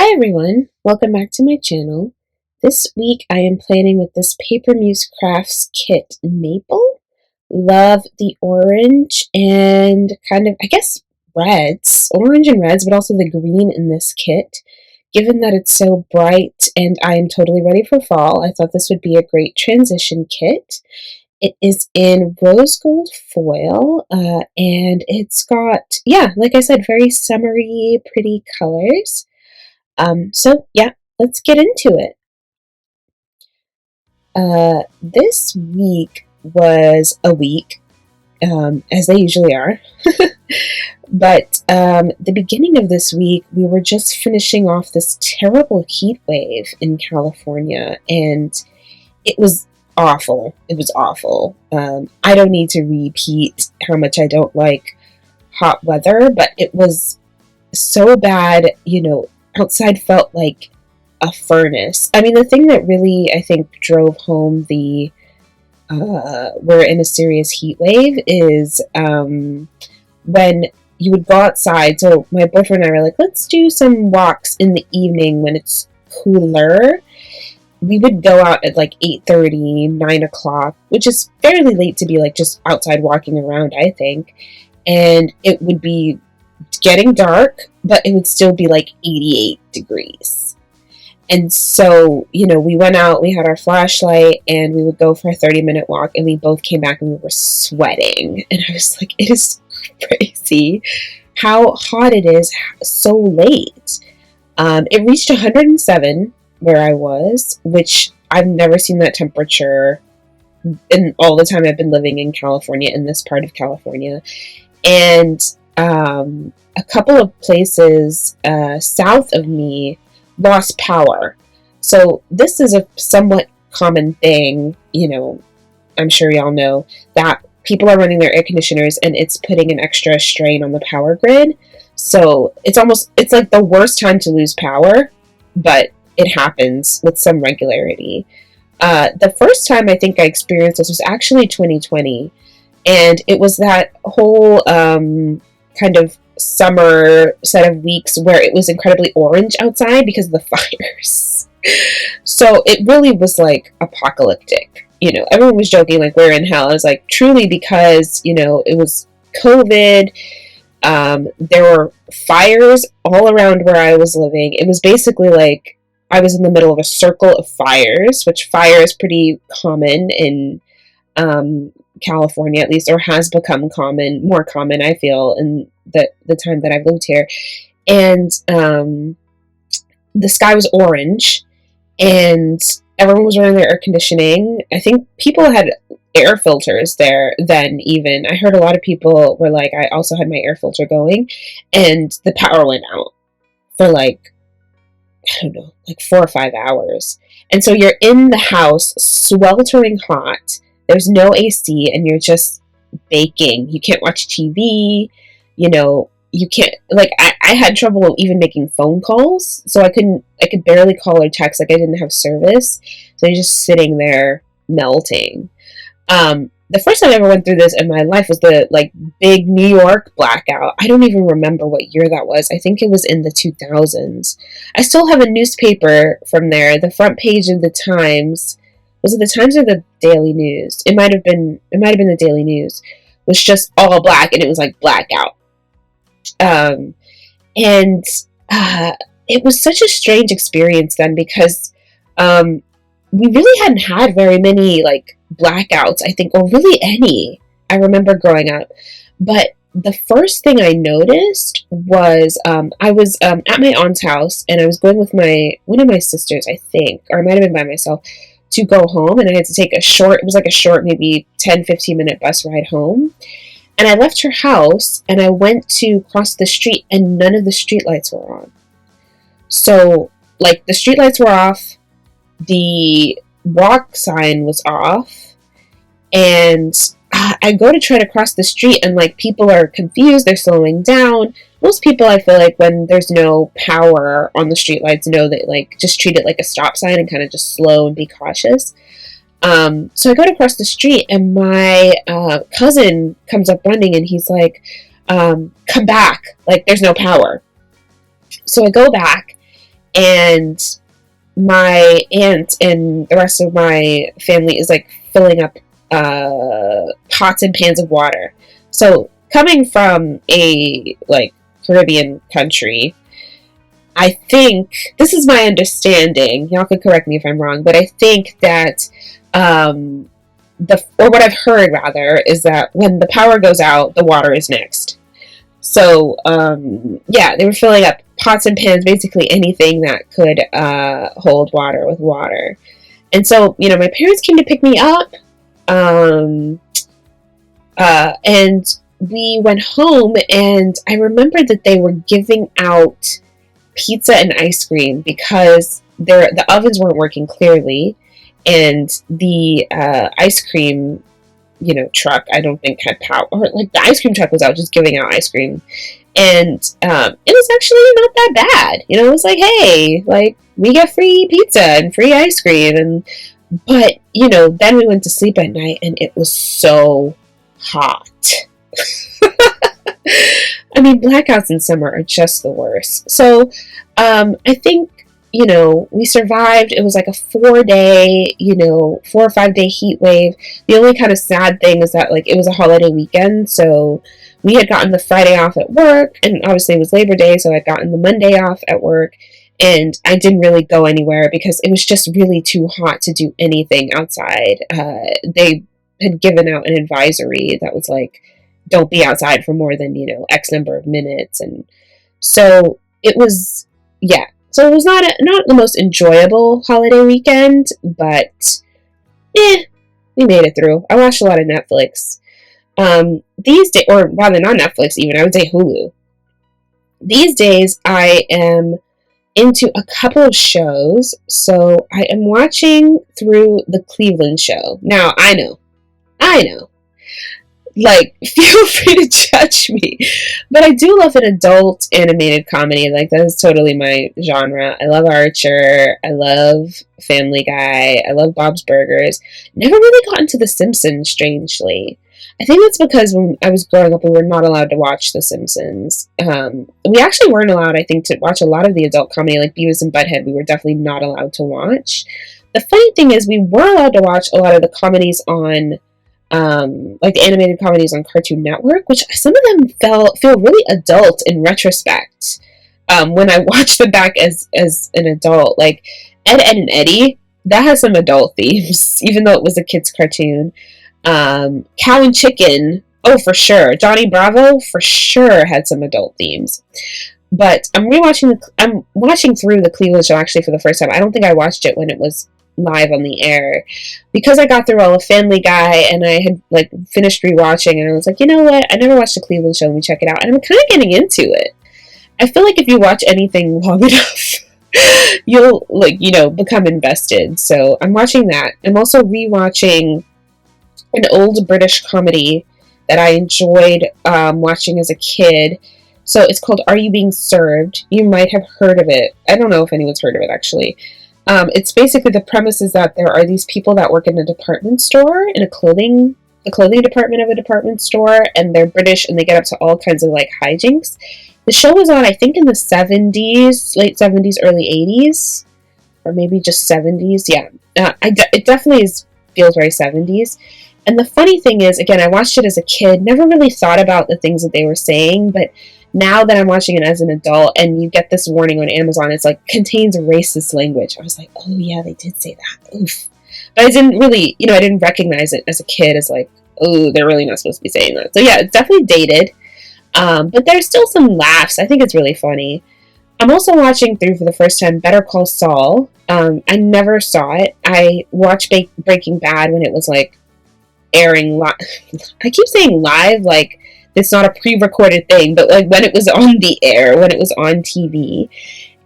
Hi everyone, welcome back to my channel. This week I am planning with this PaperMuseCrafts kit Maple. Love the orange and kind of, I guess, reds, orange and reds, but also the green in this kit. Given that it's so bright and I am totally ready for fall, I thought this would be a great transition kit. It is in rose gold foil, and it's got, yeah, like I said, very summery, pretty colors. So let's get into it. This week was a week, as they usually are. But the beginning of this week, we were just finishing off this terrible heat wave in California, and it was awful. It was awful. I don't need to repeat how much I don't like hot weather, but it was so bad, outside felt like a furnace. I mean, the thing that really, I think, drove home the we're in a serious heat wave is when you would go outside. So my boyfriend and I were like, let's do some walks in the evening when it's cooler. We would go out at like 8:30, 9 o'clock, which is fairly late to be like just outside walking around, I think. And it would be getting dark, but it would still be like 88 degrees. And so, we went out, we had our flashlight, and we would go for a 30-minute walk, and we both came back and we were sweating. And I was like, it is crazy how hot it is so late. It reached 107 where I was, which I've never seen that temperature in all the time I've been living in California, in this part of California. And a couple of places south of me lost power. So this is a somewhat common thing, I'm sure y'all know, that people are running their air conditioners and it's putting an extra strain on the power grid. So it's like the worst time to lose power, but it happens with some regularity. The first time I think I experienced this was actually 2020. And it was that whole kind of summer set of weeks where it was incredibly orange outside because of the fires. So it really was like apocalyptic. Everyone was joking like we're in hell. I was like, truly, because, it was COVID. There were fires all around where I was living. It was basically like I was in the middle of a circle of fires, which fire is pretty common in California, at least, or has become more common, I feel, in the time that I've lived here. And the sky was orange, and everyone was running their air conditioning. I think people had air filters there then, even. I heard a lot of people were like, I also had my air filter going, and the power went out for like, I don't know, like 4 or 5 hours. And so you're in the house, sweltering hot. There's no AC, and you're just baking. You can't watch TV. You can't, like, I had trouble even making phone calls. So I could barely call or text. Like, I didn't have service. So you're just sitting there melting. The first time I ever went through this in my life was the, like, big New York blackout. I don't even remember what year that was. I think it was in the 2000s. I still have a newspaper from there. The front page of the Times. Was it the Times or the Daily News? It might have been the Daily News. Was just all black, and it was like blackout. And it was such a strange experience then, because we really hadn't had very many like blackouts, I think, or really any. I remember growing up, but the first thing I noticed was I was at my aunt's house, and I was going with one of my sisters, I think, or I might have been by myself, to go home, and I had to take it was like a short, maybe 10-15 minute bus ride home. And I left her house, and I went to cross the street, and none of the streetlights were on. So, like, the streetlights were off, the walk sign was off, and I go to try to cross the street, and, like, people are confused, they're slowing down. Most people, I feel like, when there's no power on the streetlights, know that, like, just treat it like a stop sign and kind of just slow and be cautious. So I go to cross the street, and my cousin comes up running, and he's like, come back, like, there's no power. So I go back, and my aunt and the rest of my family is like filling up pots and pans of water. So coming from a like Caribbean country, I think this is my understanding. Y'all could correct me if I'm wrong, but I think that or what I've heard rather is that when the power goes out, the water is next. So yeah, they were filling up pots and pans, basically anything that could hold water with water. And so, you know, my parents came to pick me up, and we went home, and I remember that they were giving out pizza and ice cream because the ovens weren't working clearly, and the ice cream, you know, truck, I don't think had power, or like the ice cream truck was out just giving out ice cream, and it was actually not that bad. You know, it was like, hey, like we get free pizza and free ice cream, but you know, then we went to sleep at night, and it was so hot. I mean, blackouts in summer are just the worst. So, I think, you know, we survived. It was like a 4 or 5 day heat wave. The only kind of sad thing is that, like, it was a holiday weekend, so we had gotten the Friday off at work, and obviously it was Labor Day, so I'd gotten the Monday off at work, and I didn't really go anywhere because it was just really too hot to do anything outside. They had given out an advisory that was like, don't be outside for more than, you know, X number of minutes. And so it was, yeah. So it was not the most enjoyable holiday weekend, but we made it through. I watched a lot of Netflix. These days, or rather not Netflix even, I would say Hulu. These days I am into a couple of shows. So I am watching through the Cleveland show. Now, I know. Like, feel free to judge me. But I do love an adult animated comedy. Like, that is totally my genre. I love Archer. I love Family Guy. I love Bob's Burgers. Never really got into The Simpsons, strangely. I think that's because when I was growing up, we were not allowed to watch The Simpsons. We actually weren't allowed, I think, to watch a lot of the adult comedy, like Beavis and Butthead. We were definitely not allowed to watch. The funny thing is, we were allowed to watch a lot of the comedies on like the animated comedies on Cartoon Network, which some of them feel really adult in retrospect. When I watched them back as an adult, like Ed, Ed and Eddie, that has some adult themes, even though it was a kid's cartoon. Cow and Chicken, oh for sure. Johnny Bravo for sure had some adult themes. But I'm watching through the Cleveland show actually for the first time. I don't think I watched it when it was live on the air because I got through all of Family Guy and I had like finished rewatching, and I was like, you know what, I never watched the Cleveland show, let me check it out, and I'm kind of getting into it. I feel like if you watch anything long enough you'll, like, you know, become invested. So I'm watching that. I'm also rewatching an old British comedy that I enjoyed watching as a kid. So it's called Are You Being Served? You might have heard of it. I don't know if anyone's heard of it actually. It's basically, the premise is that there are these people that work in a department store, in the clothing department of a department store, and they're British and they get up to all kinds of like hijinks. The show was on, I think, in the 70s, late 70s, early 80s, or maybe just 70s. Yeah, it definitely feels very 70s. And the funny thing is, again, I watched it as a kid, never really thought about the things that they were saying, but now that I'm watching it as an adult, and you get this warning on Amazon, it's like, contains racist language. I was like, oh yeah, they did say that. Oof. But I didn't really, you know, I didn't recognize it as a kid as like, oh, they're really not supposed to be saying that. So yeah, it's definitely dated. But there's still some laughs. I think it's really funny. I'm also watching through for the first time Better Call Saul. I never saw it. I watched Breaking Bad when it was like airing live. I keep saying live, like it's not a pre-recorded thing, but like when it was on the air, when it was on TV,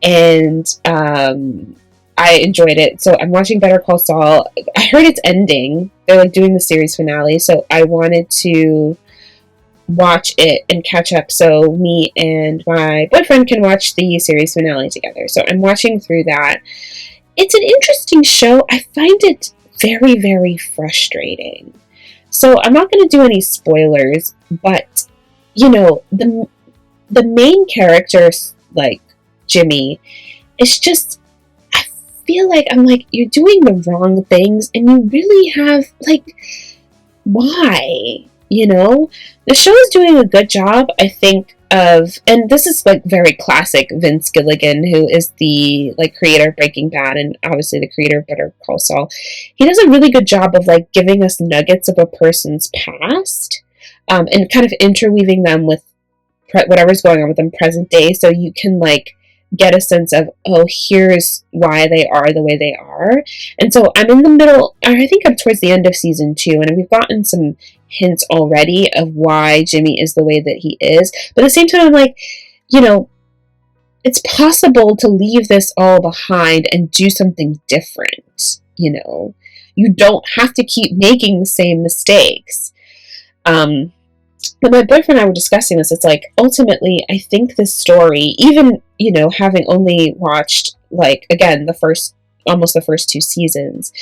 and I enjoyed it. So I'm watching Better Call Saul. I heard it's ending. They're like doing the series finale, so I wanted to watch it and catch up so me and my boyfriend can watch the series finale together. So I'm watching through that. It's an interesting show. I find it very, very frustrating. So I'm not going to do any spoilers, but, you know, the main character, like Jimmy, it's just, I feel like I'm like, you're doing the wrong things, and you really have, like, why? You know? The show is doing a good job, I think, of, and this is like very classic Vince Gilligan, who is the like creator of Breaking Bad and obviously the creator of Better Call Saul. He does a really good job of like giving us nuggets of a person's past, and kind of interweaving them with whatever's going on with them present day, so you can like get a sense of, oh, here's why they are the way they are. And so I'm in the middle, I think I'm towards the end of season 2, and we've gotten some hints already of why Jimmy is the way that he is. But at the same time, I'm like, you know, it's possible to leave this all behind and do something different, you know. You don't have to keep making the same mistakes. But my boyfriend and I were discussing this. It's like, ultimately, I think this story, even, you know, having only watched, like, again, almost the first 2 seasons,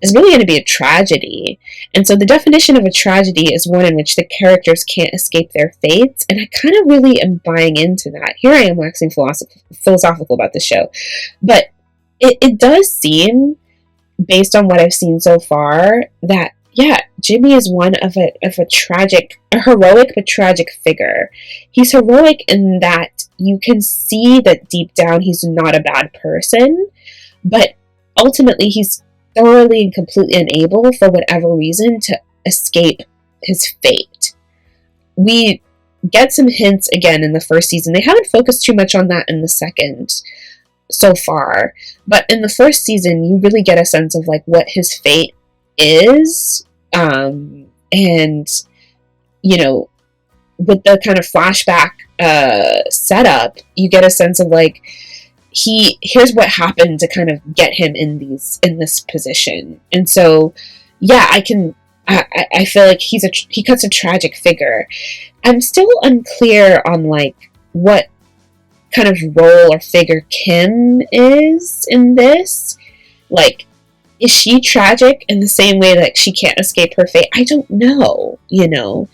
is really going to be a tragedy. And so the definition of a tragedy is one in which the characters can't escape their fates. And I kind of really am buying into that. Here I am waxing philosophical about the show. But it does seem, based on what I've seen so far, that yeah, Jimmy is one of a heroic but tragic figure. He's heroic in that you can see that deep down he's not a bad person, but ultimately he's thoroughly and completely unable, for whatever reason, to escape his fate. We get some hints again in the first season. They haven't focused too much on that in the second so far, but in the first season you really get a sense of like what his fate is. And, you know, with the kind of flashback setup, you get a sense of like, here's what happened to kind of get him in this position. And so, yeah, I feel like he cuts a tragic figure. I'm still unclear on like what kind of role or figure Kim is in this. Like, is she tragic in the same way that she can't escape her fate? I don't know, you know.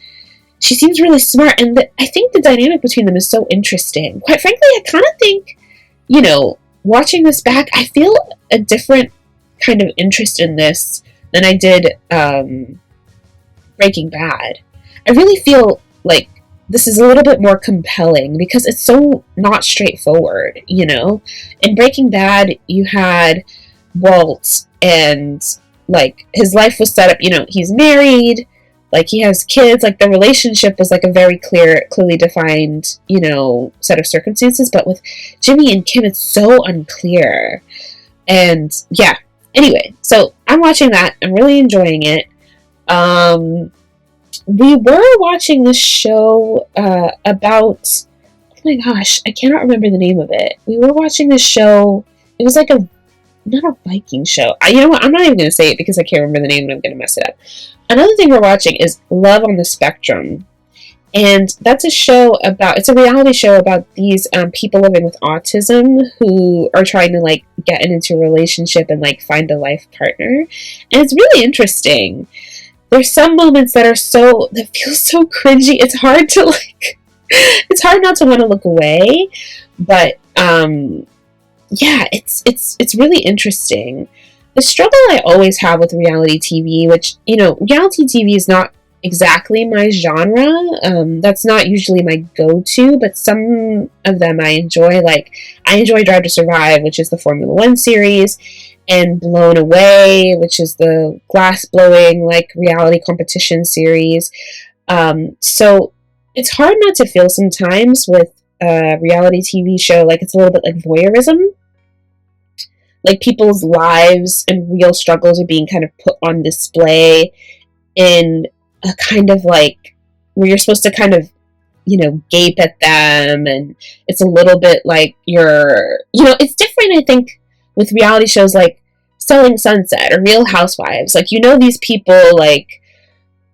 She seems really smart, and I think the dynamic between them is so interesting. Quite frankly, I kind of think, you know, watching this back, I feel a different kind of interest in this than I did Breaking Bad. I really feel like this is a little bit more compelling because it's so not straightforward, you know. In Breaking Bad, you had Walt, and like his life was set up, you know, he's married, like he has kids, like the relationship was like a very clearly defined, you know, set of circumstances. But with Jimmy and Kim, it's so unclear. And yeah, anyway, so I'm watching that. I'm really enjoying it. We were watching this show about, oh my gosh, I cannot remember the name of it. We were watching this show. It was like not a Viking show. You know what? I'm not even going to say it because I can't remember the name and I'm going to mess it up. Another thing we're watching is Love on the Spectrum. And that's it's a reality show about these people living with autism who are trying to like get into a relationship and like find a life partner. And it's really interesting. There's some moments that feel so cringy. It's hard to like, it's hard not to want to look away. But, yeah, it's really interesting. The struggle I always have with reality TV, which, you know, reality TV is not exactly my genre. That's not usually my go-to, but some of them I enjoy. Like, I enjoy Drive to Survive, which is the Formula One series, and Blown Away, which is the glass-blowing, like, reality competition series. So it's hard not to feel sometimes with a reality TV show like it's a little bit like voyeurism. Like people's lives and real struggles are being kind of put on display in a kind of like where you're supposed to kind of, you know, gape at them, and it's a little bit like it's different, I think, with reality shows like Selling Sunset or Real Housewives. Like, you know, these people like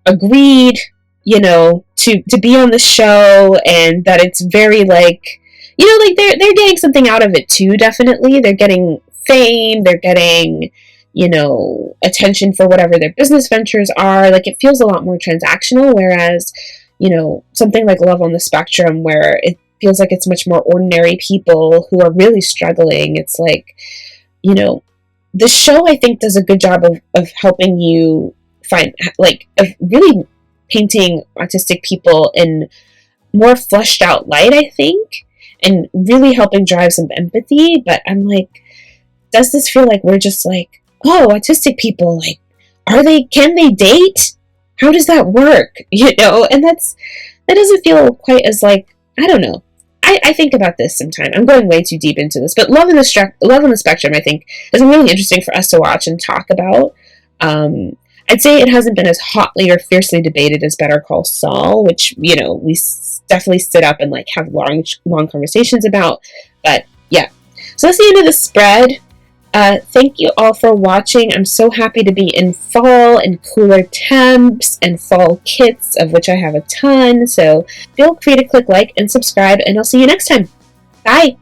agreed, you know, to be on the show, and that it's very like, you know, like they're getting something out of it too, definitely. They're getting fame, they're getting, you know, attention for whatever their business ventures are. Like, it feels a lot more transactional, whereas, you know, something like Love on the Spectrum, where feels like it's much more ordinary people who are really struggling. It's like, you know, the show, I think, does a good job of helping you find, like, of really painting autistic people in more fleshed out light, I think, and really helping drive some empathy. But I'm like, does this feel like we're just like, oh, autistic people, like, can they date? How does that work? You know, and that doesn't feel quite as like, I don't know. I think about this sometime. I'm going way too deep into this, but Love on the Spectrum, I think, is really interesting for us to watch and talk about. I'd say it hasn't been as hotly or fiercely debated as Better Call Saul, which, you know, we definitely sit up and like have long conversations about. But yeah, so that's the end of the spread. Thank you all for watching. I'm so happy to be in fall and cooler temps and fall kits, of which I have a ton. So feel free to click like and subscribe, and I'll see you next time. Bye!